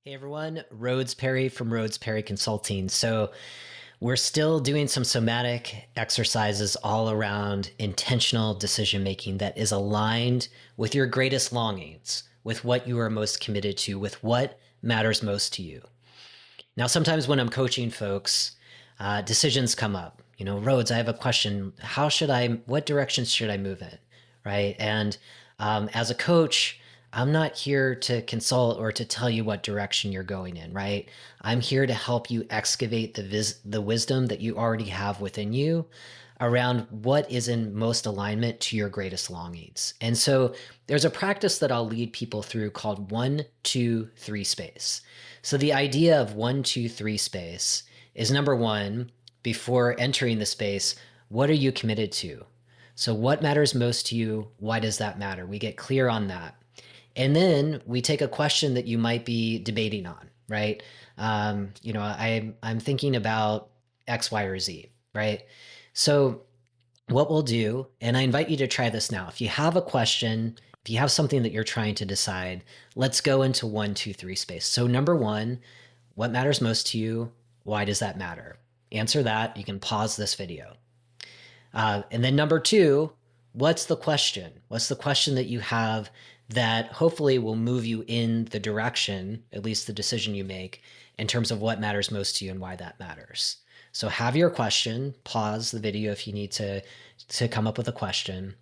Hey everyone, Rhodes Perry from Rhodes Perry Consulting. So, we're still doing some somatic exercises all around intentional decision making that is aligned with your greatest longings, with what you are most committed to, with what matters most to you. Now, sometimes when I'm coaching folks, decisions come up. Rhodes, I have a question. What directions should I move in? Right. And as a coach, I'm not here to consult or to tell you what direction you're going in, right? I'm here to help you excavate the wisdom that you already have within you around what is in most alignment to your greatest longings. And so there's a practice that I'll lead people through called 1, 2, 3 space. So the idea of 1, 2, 3 space is number one, before entering the space, what are you committed to? So what matters most to you? Why does that matter? We get clear on that. And then we take a question that you might be debating on, right? I'm thinking about X, Y, or Z, right? So what we'll do, and I invite you to try this now. If you have a question, if you have something that you're trying to decide, let's go into 1, 2, 3 space. So number one, what matters most to you? Why does that matter? Answer that. You can pause this video. And then number two, what's the question? What's the question that you have that hopefully will move you in the direction, at least the decision you make, in terms of what matters most to you and why that matters? So have your question, pause the video if you need to come up with a question.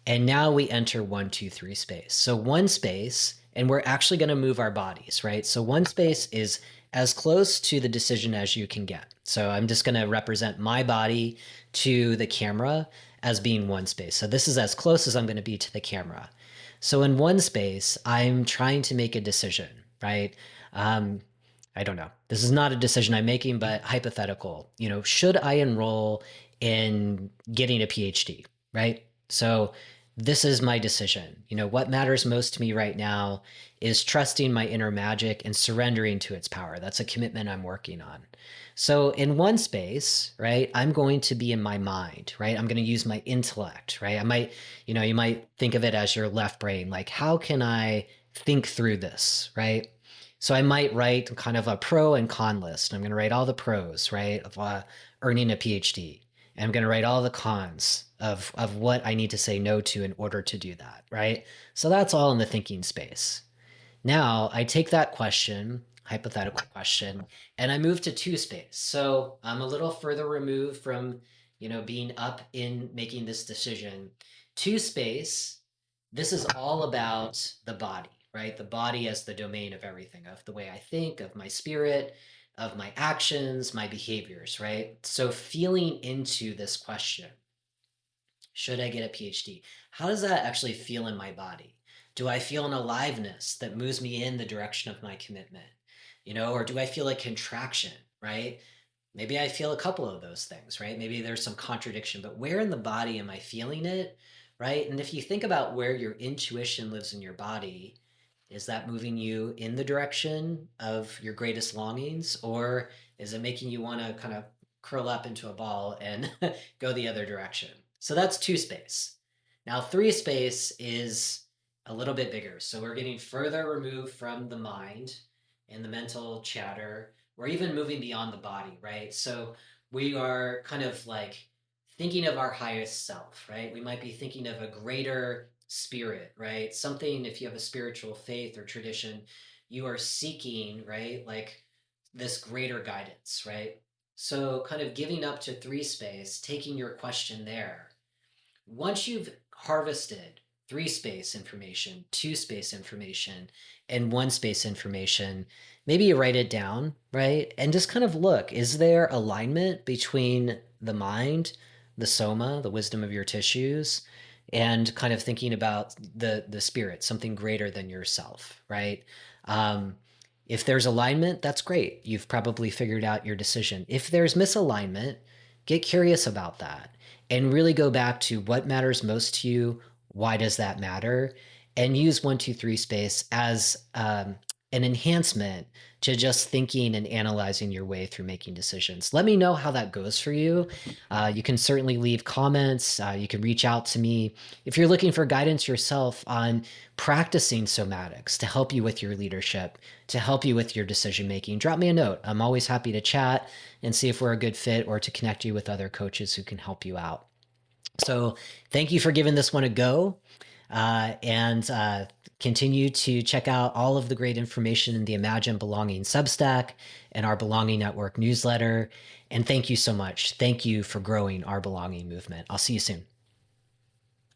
And now we enter 1, 2, 3 space. So one space, and we're actually going to move our bodies, right? So one space is as close to the decision as you can get. So I'm just going to represent my body to the camera as being one space. So this is as close as I'm going to be to the camera. So in one space, I'm trying to make a decision, right? I don't know. This is not a decision I'm making, but hypothetical. Should I enroll in getting a PhD, right? So this is my decision. What matters most to me right now is trusting my inner magic and surrendering to its power. That's a commitment I'm working on. So in one space, right, I'm going to be in my mind, right? I'm going to use my intellect, right? You might think of it as your left brain. Like, how can I think through this, right? So I might write kind of a pro and con list. I'm going to write all the pros, right, of earning a PhD. And I'm going to write all the cons of what I need to say no to in order to do that, right? So that's all in the thinking space. Now I take that question, hypothetical question, and I move to two space. So I'm a little further removed from, being up in making this decision. Two space, this is all about the body, right? The body as the domain of everything, of the way I think, of my spirit, of my actions, my behaviors, right? So feeling into this question, should I get a PhD? How does that actually feel in my body? Do I feel an aliveness that moves me in the direction of my commitment? Or do I feel a contraction, right? Maybe I feel a couple of those things, right? Maybe there's some contradiction, but where in the body am I feeling it, right? And if you think about where your intuition lives in your body, is that moving you in the direction of your greatest longings, or is it making you want to kind of curl up into a ball and go the other direction? So that's two space. Now, three space is a little bit bigger. So we're getting further removed from the mind and the mental chatter. We're even moving beyond the body, right? So we are kind of like thinking of our highest self, right? We might be thinking of a greater spirit, right? Something, if you have a spiritual faith or tradition, you are seeking, right? Like this greater guidance, right? So kind of giving up to three space, taking your question there. Once you've harvested three space information, two space information, and one space information, maybe you write it down, right? And just kind of look, is there alignment between the mind, the soma, the wisdom of your tissues, and kind of thinking about the spirit, something greater than yourself, right? Um, if there's alignment, that's great. You've probably figured out your decision. If there's misalignment, get curious about that and really go back to what matters most to you. Why does that matter? And use 1, 2, 3 space as an enhancement to just thinking and analyzing your way through making decisions. Let me know how that goes for you. You can certainly leave comments. You can reach out to me if you're looking for guidance yourself on practicing somatics to help you with your leadership, to help you with your decision making. Drop me a note. I'm always happy to chat and see if we're a good fit or to connect you with other coaches who can help you out. So thank you for giving this one a go. And continue to check out all of the great information in the Imagine Belonging Substack and our Belonging Network newsletter. And thank you so much. Thank you for growing our belonging movement. I'll see you soon.